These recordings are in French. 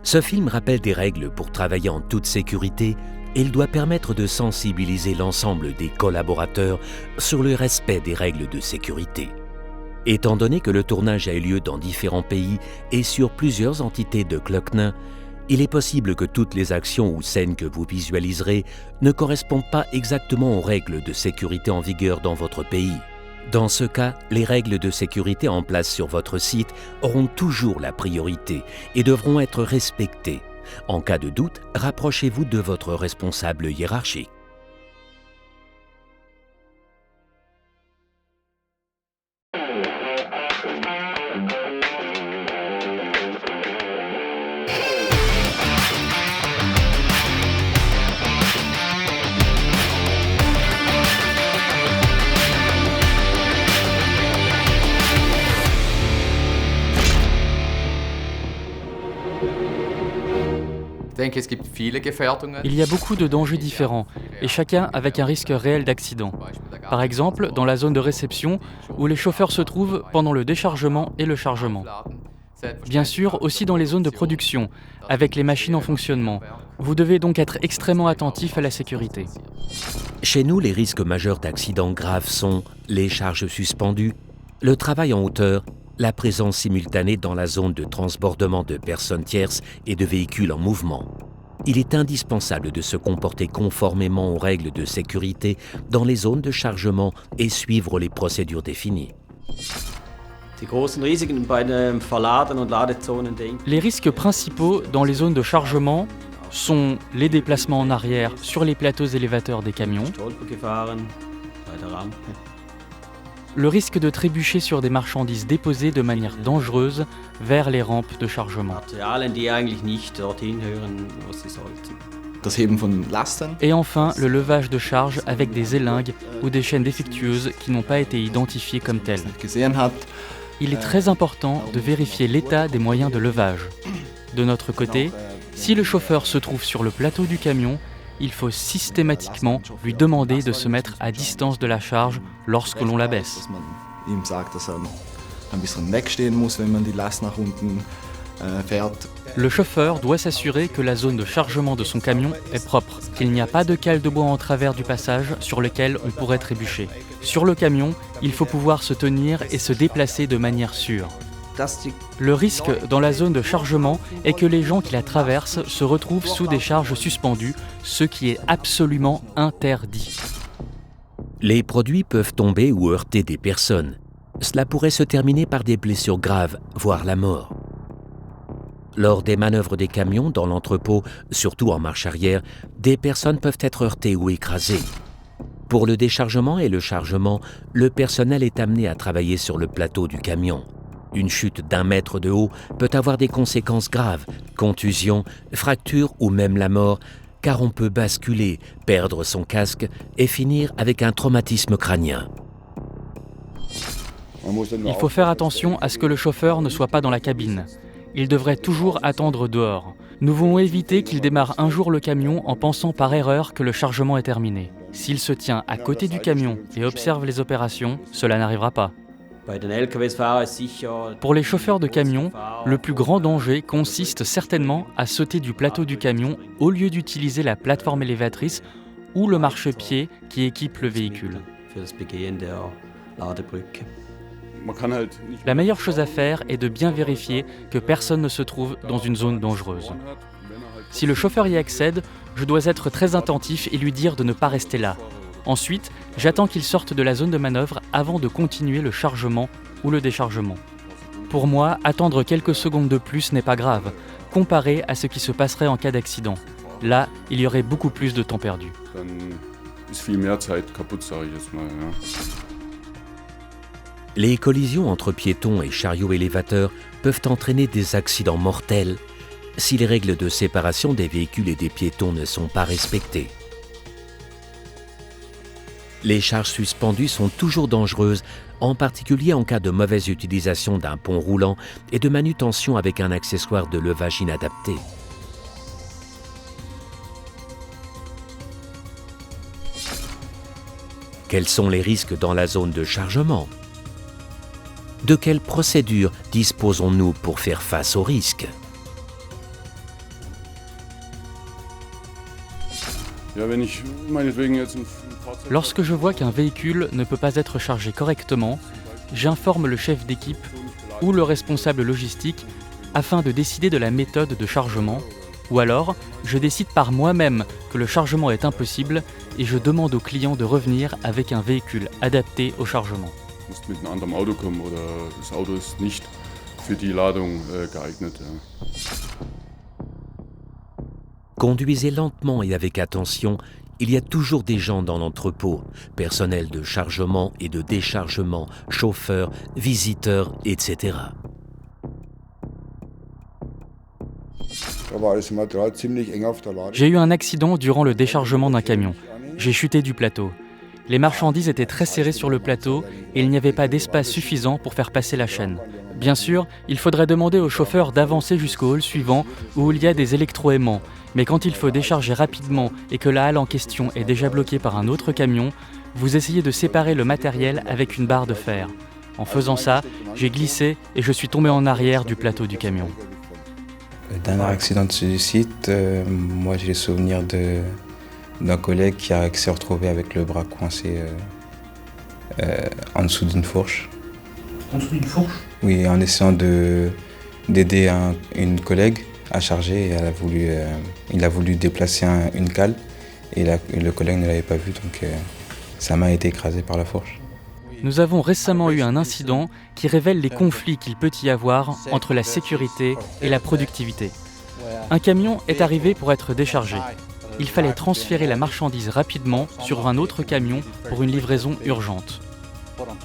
Ce film rappelle des règles pour travailler en toute sécurité et il doit permettre de sensibiliser l'ensemble des collaborateurs sur le respect des règles de sécurité. Étant donné que le tournage a eu lieu dans différents pays et sur plusieurs entités de Klöckner, il est possible que toutes les actions ou scènes que vous visualiserez ne correspondent pas exactement aux règles de sécurité en vigueur dans votre pays. Dans ce cas, les règles de sécurité en place sur votre site auront toujours la priorité et devront être respectées. En cas de doute, rapprochez-vous de votre responsable hiérarchique. Il y a beaucoup de dangers différents, et chacun avec un risque réel d'accident. Par exemple, dans la zone de réception, où les chauffeurs se trouvent pendant le déchargement et le chargement. Bien sûr, aussi dans les zones de production, avec les machines en fonctionnement. Vous devez donc être extrêmement attentif à la sécurité. Chez nous, les risques majeurs d'accidents graves sont les charges suspendues, le travail en hauteur, la présence simultanée dans la zone de transbordement de personnes tierces et de véhicules en mouvement. Il est indispensable de se comporter conformément aux règles de sécurité dans les zones de chargement et suivre les procédures définies. Les risques principaux dans les zones de chargement sont les déplacements en arrière sur les plateaux élévateurs des camions, le risque de trébucher sur des marchandises déposées de manière dangereuse vers les rampes de chargement. Et enfin, le levage de charge avec des élingues ou des chaînes défectueuses qui n'ont pas été identifiées comme telles. Il est très important de vérifier l'état des moyens de levage. De notre côté, si le chauffeur se trouve sur le plateau du camion, il faut systématiquement lui demander de se mettre à distance de la charge lorsque l'on la baisse. Le chauffeur doit s'assurer que la zone de chargement de son camion est propre, qu'il n'y a pas de cale de bois en travers du passage sur lequel on pourrait trébucher. Sur le camion, il faut pouvoir se tenir et se déplacer de manière sûre. Le risque dans la zone de chargement est que les gens qui la traversent se retrouvent sous des charges suspendues, ce qui est absolument interdit. Les produits peuvent tomber ou heurter des personnes. Cela pourrait se terminer par des blessures graves, voire la mort. Lors des manœuvres des camions dans l'entrepôt, surtout en marche arrière, des personnes peuvent être heurtées ou écrasées. Pour le déchargement et le chargement, le personnel est amené à travailler sur le plateau du camion. Une chute d'1 mètre de haut peut avoir des conséquences graves, contusions, fractures ou même la mort, car on peut basculer, perdre son casque et finir avec un traumatisme crânien. Il faut faire attention à ce que le chauffeur ne soit pas dans la cabine. Il devrait toujours attendre dehors. Nous voulons éviter qu'il démarre un jour le camion en pensant par erreur que le chargement est terminé. S'il se tient à côté du camion et observe les opérations, cela n'arrivera pas. Pour les chauffeurs de camions, le plus grand danger consiste certainement à sauter du plateau du camion au lieu d'utiliser la plateforme élévatrice ou le marchepied qui équipe le véhicule. La meilleure chose à faire est de bien vérifier que personne ne se trouve dans une zone dangereuse. Si le chauffeur y accède, je dois être très attentif et lui dire de ne pas rester là. Ensuite, j'attends qu'il sorte de la zone de manœuvre avant de continuer le chargement ou le déchargement. Pour moi, attendre quelques secondes de plus n'est pas grave, comparé à ce qui se passerait en cas d'accident. Là, il y aurait beaucoup plus de temps perdu. Les collisions entre piétons et chariots élévateurs peuvent entraîner des accidents mortels si les règles de séparation des véhicules et des piétons ne sont pas respectées. Les charges suspendues sont toujours dangereuses, en particulier en cas de mauvaise utilisation d'un pont roulant et de manutention avec un accessoire de levage inadapté. Quels sont les risques dans la zone de chargement ? De quelles procédures disposons-nous pour faire face aux risques ? Lorsque je vois qu'un véhicule ne peut pas être chargé correctement, j'informe le chef d'équipe ou le responsable logistique afin de décider de la méthode de chargement, ou alors je décide par moi-même que le chargement est impossible et je demande au client de revenir avec un véhicule adapté au chargement. Conduisez lentement et avec attention. Il y a toujours des gens dans l'entrepôt, personnel de chargement et de déchargement, chauffeurs, visiteurs, etc. J'ai eu un accident durant le déchargement d'un camion. J'ai chuté du plateau. Les marchandises étaient très serrées sur le plateau et il n'y avait pas d'espace suffisant pour faire passer la chaîne. Bien sûr, il faudrait demander au chauffeur d'avancer jusqu'au hall suivant où il y a des électroaimants. Mais quand il faut décharger rapidement et que la halle en question est déjà bloquée par un autre camion, vous essayez de séparer le matériel avec une barre de fer. En faisant ça, j'ai glissé et je suis tombé en arrière du plateau du camion. Le dernier accident de ce site, moi j'ai le souvenir d'un collègue qui s'est retrouvé avec le bras coincé en dessous d'une fourche. En dessous d'une fourche ? Oui, en essayant d'aider une collègue à charger, et il a voulu déplacer une cale et le collègue ne l'avait pas vu, donc sa main a été écrasée par la fourche. Nous avons récemment eu un incident qui révèle les conflits qu'il peut y avoir entre la sécurité et la productivité. Un camion est arrivé pour être déchargé. Il fallait transférer la marchandise rapidement sur un autre camion pour une livraison urgente.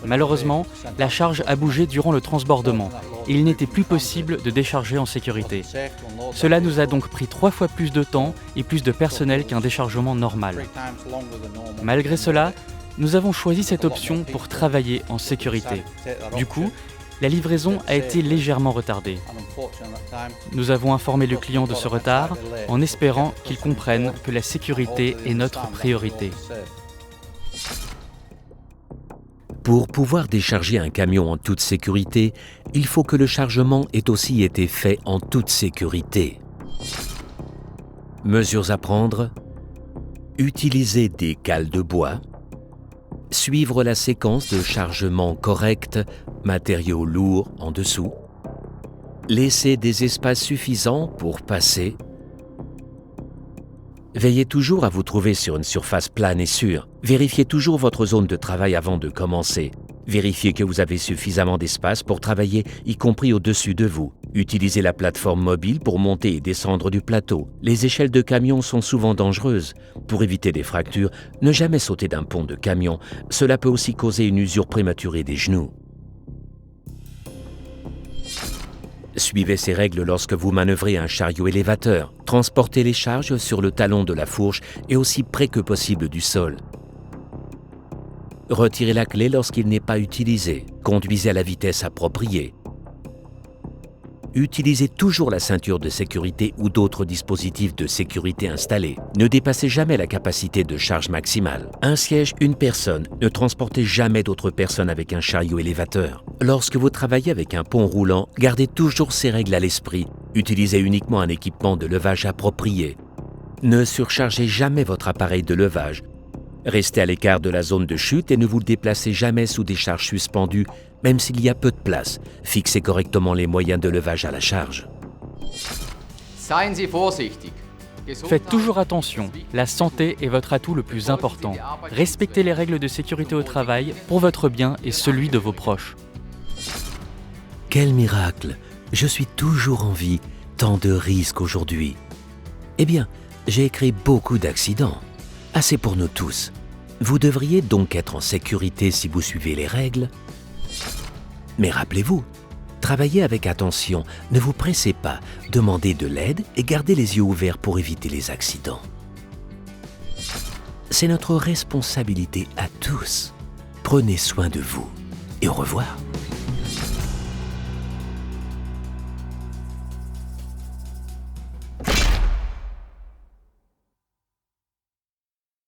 Malheureusement, la charge a bougé durant le transbordement et il n'était plus possible de décharger en sécurité. Cela nous a donc pris 3 fois plus de temps et plus de personnel qu'un déchargement normal. Malgré cela, nous avons choisi cette option pour travailler en sécurité. Du coup, la livraison a été légèrement retardée. Nous avons informé le client de ce retard en espérant qu'il comprenne que la sécurité est notre priorité. Pour pouvoir décharger un camion en toute sécurité, il faut que le chargement ait aussi été fait en toute sécurité. Mesures à prendre: utiliser des cales de bois, suivre la séquence de chargement correcte, matériaux lourds en dessous, laisser des espaces suffisants pour passer. Veillez toujours à vous trouver sur une surface plane et sûre. Vérifiez toujours votre zone de travail avant de commencer. Vérifiez que vous avez suffisamment d'espace pour travailler, y compris au-dessus de vous. Utilisez la plateforme mobile pour monter et descendre du plateau. Les échelles de camion sont souvent dangereuses. Pour éviter des fractures, ne jamais sauter d'un pont de camion. Cela peut aussi causer une usure prématurée des genoux. Suivez ces règles lorsque vous manœuvrez un chariot élévateur. Transportez les charges sur le talon de la fourche et aussi près que possible du sol. Retirez la clé lorsqu'il n'est pas utilisé. Conduisez à la vitesse appropriée. Utilisez toujours la ceinture de sécurité ou d'autres dispositifs de sécurité installés. Ne dépassez jamais la capacité de charge maximale. Un siège, une personne. Ne transportez jamais d'autres personnes avec un chariot élévateur. Lorsque vous travaillez avec un pont roulant, gardez toujours ces règles à l'esprit. Utilisez uniquement un équipement de levage approprié. Ne surchargez jamais votre appareil de levage. Restez à l'écart de la zone de chute et ne vous déplacez jamais sous des charges suspendues, même s'il y a peu de place. Fixez correctement les moyens de levage à la charge. Faites toujours attention, la santé est votre atout le plus important. Respectez les règles de sécurité au travail pour votre bien et celui de vos proches. Quel miracle! Je suis toujours en vie, tant de risques aujourd'hui. Eh bien, j'ai créé beaucoup d'accidents. Assez pour nous tous. Vous devriez donc être en sécurité si vous suivez les règles. Mais rappelez-vous, travaillez avec attention, ne vous pressez pas, demandez de l'aide et gardez les yeux ouverts pour éviter les accidents. C'est notre responsabilité à tous. Prenez soin de vous et au revoir.